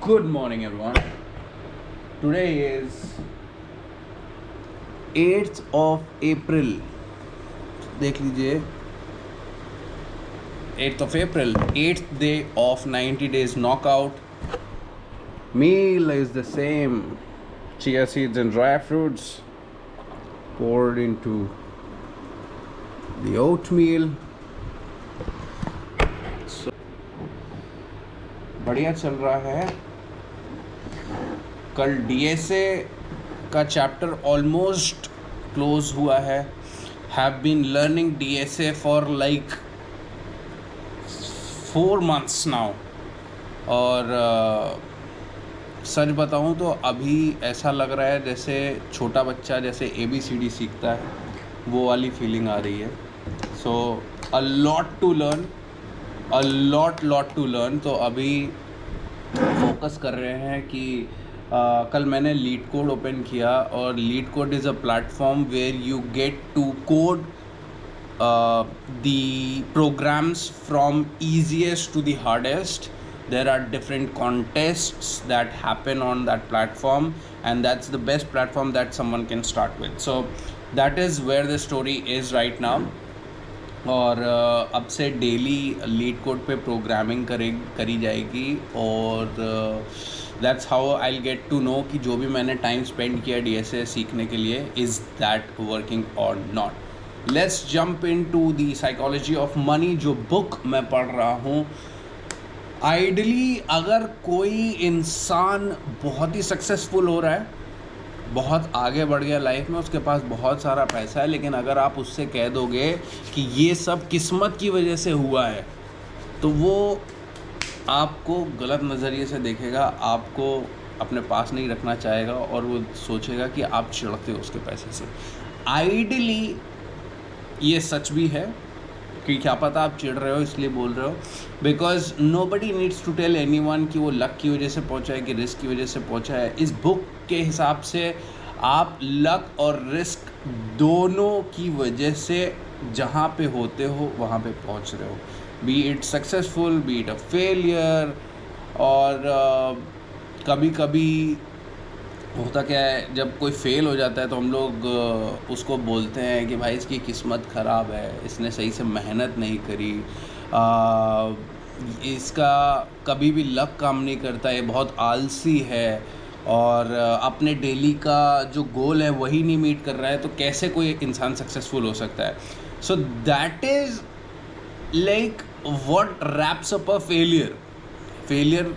Good morning, everyone. Today is 8th of April. देख लीजिए 8th of April, 8th day of 90 days knockout. Meal is the same. Chia seeds and dry fruits poured into the oatmeal. So, बढ़िया चल रहा है. कल DSA का chapter almost close हुआ है. Have been learning DSA for like 4 months now. और सच बताऊं तो अभी ऐसा लग रहा है जैसे छोटा बच्चा जैसे ABCD सीखता है, वो वाली फीलिंग आ रही है. So a lot to learn, a lot to learn. तो अभी फोकस कर रहे हैं कि कल मैंने लीड कोड ओपन किया, और LeetCode is a platform where you get to code the programs from easiest to the hardest. There are different contests that happen on that platform, and that's the best platform that someone can start with. So that is where the story is right now. और अब से daily LeetCode पे programming करी जाएगी, और that's how I will get to know कि जो भी मैंने टाइम स्पेंड किया डीएसए सीखने के लिए, इज़ दैट वर्किंग और not. Let's jump in to the psychology of money, जो बुक मैं पढ़ रहा हूँ. आइडली अगर कोई इंसान बहुत ही सक्सेसफुल हो रहा है, बहुत आगे बढ़ गया लाइफ में, उसके पास बहुत सारा पैसा है, लेकिन अगर आप उससे कह दोगे कि ये सब किस्मत की वजह से हुआ है, तो वो आपको गलत नज़रिए से देखेगा, आपको अपने पास नहीं रखना चाहेगा, और वो सोचेगा कि आप चिढ़ते हो उसके पैसे से. आइडली ये सच भी है कि क्या पता आप चिढ़ रहे हो इसलिए बोल रहे हो, because nobody needs to tell anyone कि वो लक की वजह से पहुंचा है कि रिस्क की वजह से पहुंचा है. इस बुक के हिसाब से आप लक और रिस्क दोनों की वजह से जहाँ पे होते हो वहाँ पे पहुँच रहे हो, B it successful, B it a failure. और कभी कभी होता क्या है, जब कोई फेल हो जाता है तो हम लोग उसको बोलते हैं कि भाई इसकी किस्मत ख़राब है, इसने सही से मेहनत नहीं करी, इसका कभी भी लक काम नहीं करता, ये बहुत आलसी है, और अपने डेली का जो गोल है वही नहीं मीट कर रहा है, तो कैसे कोई इंसान सक्सेसफुल हो सकता है. So that is like what wraps up a failure.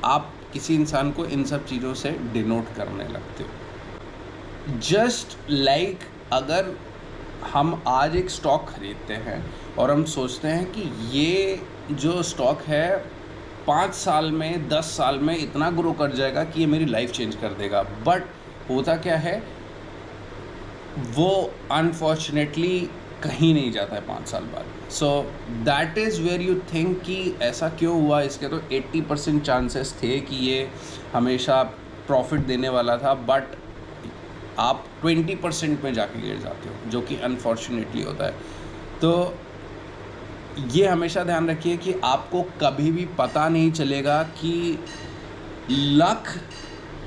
आप किसी इंसान को इन सब चीज़ों से डिनोट करने लगते हो. जस्ट लाइक अगर हम आज एक स्टॉक खरीदते हैं और हम सोचते हैं कि ये जो स्टॉक है 5 साल में 10 साल में इतना ग्रो कर जाएगा कि ये मेरी लाइफ चेंज कर देगा, बट होता क्या है, वो अनफॉर्चुनेटली कहीं नहीं जाता है 5 साल बाद. So that is where you think कि ऐसा क्यों हुआ. इसके तो 80% चांसेस थे कि ये हमेशा प्रॉफिट देने वाला था, बट आप 20% में जाके गिर जाते हो, जो कि अनफॉर्चुनेटली होता है. तो ये हमेशा ध्यान रखिए कि आपको कभी भी पता नहीं चलेगा कि लक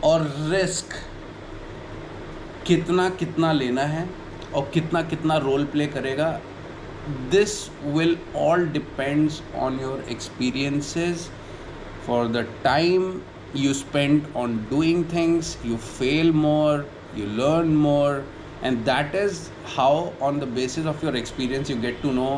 और रिस्क कितना लेना है और कितना रोल प्ले करेगा. This will all depends on your experiences. For the time you spend on doing things, you fail more, you learn more, and that is how on the basis of your experience you get to know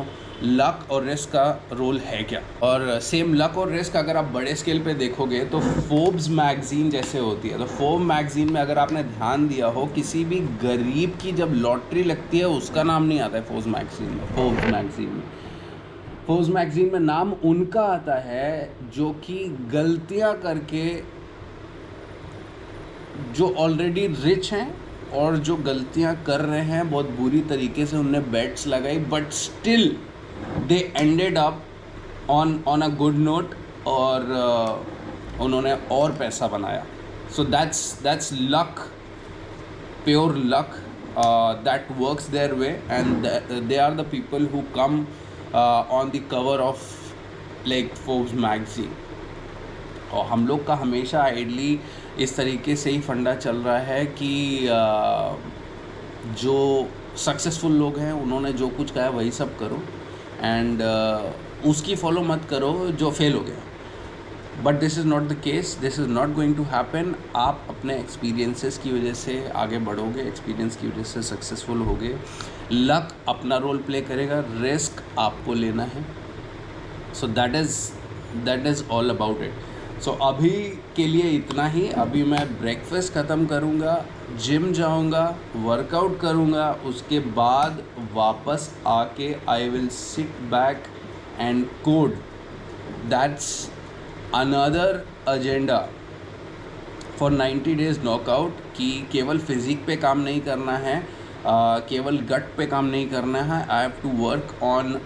luck और risk का role है क्या. और same luck और risk अगर आप बड़े scale पे देखोगे तो फोर्ब्स मैगज़ीन जैसे होती है, तो फोर्ब्स मैगज़ीन में अगर आपने ध्यान दिया हो, किसी भी गरीब की जब लॉटरी लगती है उसका नाम नहीं आता है फोर्ब्स मैगज़ीन में नाम उनका आता है जो कि गलतियां करके, जो ऑलरेडी रिच हैं और जो गलतियां कर रहे हैं बहुत बुरी तरीके से, उनने बेट्स लगाई, but still they ended up on a good note, और उन्होंने और पैसा बनाया. So that's luck, pure luck, that works their way, and they are the people who come on the cover of like Forbes magazine. और हम लोग का हमेशा आइडली इस तरीके से ही फंडा चल रहा है कि जो सक्सेसफुल लोग हैं उन्होंने जो कुछ कहा वही सब करो, एंड उसकी फॉलो मत करो जो फेल हो गया। But this is not the case, this is not going to happen. आप अपने एक्सपीरियंसेस की वजह से आगे बढ़ोगे, एक्सपीरियंस की वजह से सक्सेसफुल होगे। लक अपना रोल प्ले करेगा, रिस्क आपको लेना है। So that is all about it. So अभी के लिए इतना ही। अभी मैं ब्रेकफास्ट ख़त्म करूँगा, जिम जाऊँगा, वर्कआउट करूँगा, उसके बाद वापस आके I will sit back and code. That's another agenda for 90 days knockout, कि केवल फिज़िक पे काम नहीं करना है, केवल गट पे काम नहीं करना है। I have to work on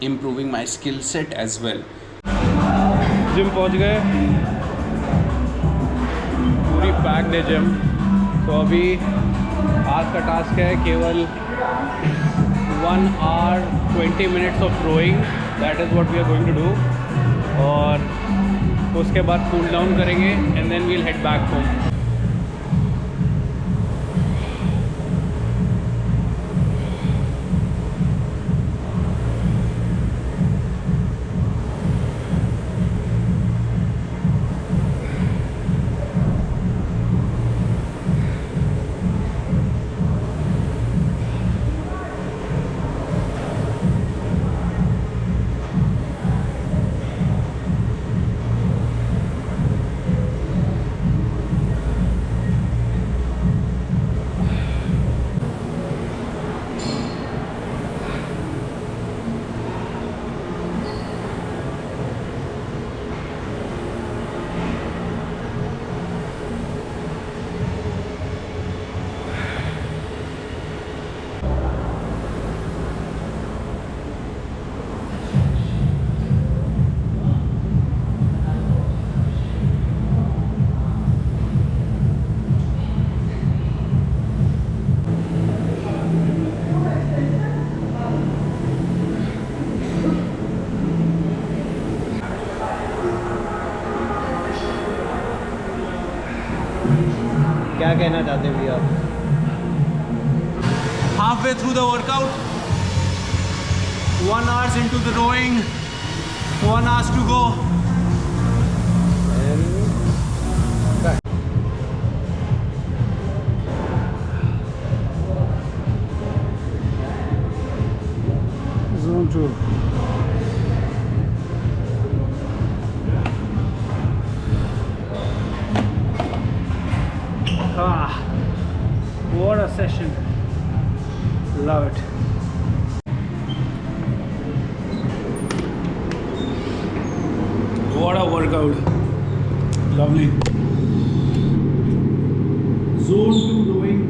improving my skill set as well. Gym पहुंच गए, पूरी पैक्ड है जिम। तो अभी आज का टास्क है केवल 1 hour 20 minutes of rowing. That is what we are going to do. और उसके बाद कूल डाउन करेंगे and then we'll head back home. क्या कहना चाहते हैं भैया? Halfway through the workout, 1 hour into the rowing, 1 hour to go. Zone 2. What a session. Love it. What a workout. Lovely. Zone 2 rowing.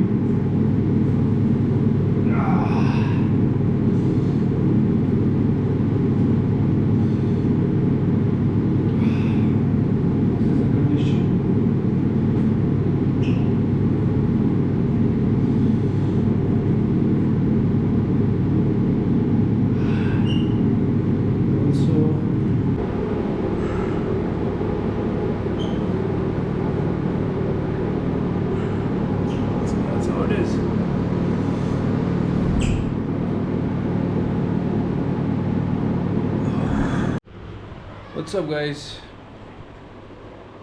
What's up guys?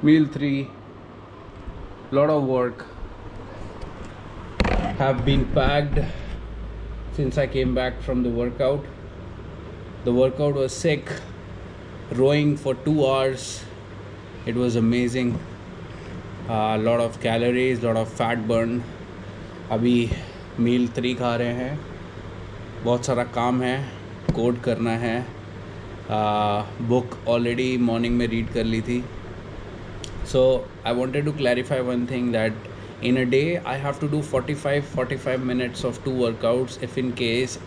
Meal 3, lot of work have been packed since I came back from the workout. The workout was sick. Rowing for 2 hours, it was amazing. A lot of calories, lot of fat burn. अभी meal 3 खा रहे हैं। बहुत सारा काम है, code करना है। बुक ऑलरेडी मॉर्निंग में रीड कर ली थी। So I wanted to clarify one thing, that in a day I have to do 45 minutes of 2 workouts. If in case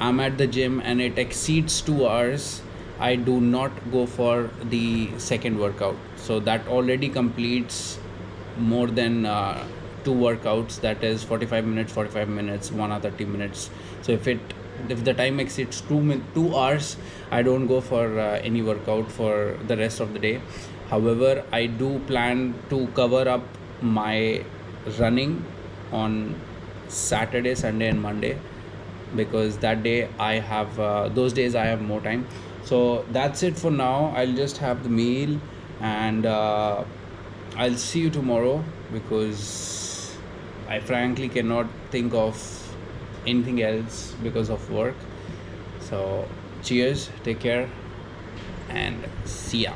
I'm at the gym and it exceeds 2 hours, I do not go for the second workout. So that already completes more than 2 workouts, that is 45 minutes 1 hour 30 minutes. So if the time exceeds 2 hours, I don't go for any workout for the rest of the day. However, I do plan to cover up my running on Saturday, Sunday and Monday, because that day I have those days I have more time. So that's it for now. I'll just have the meal, and I'll see you tomorrow, because I frankly cannot think of anything else because of work. So cheers, take care, and see ya.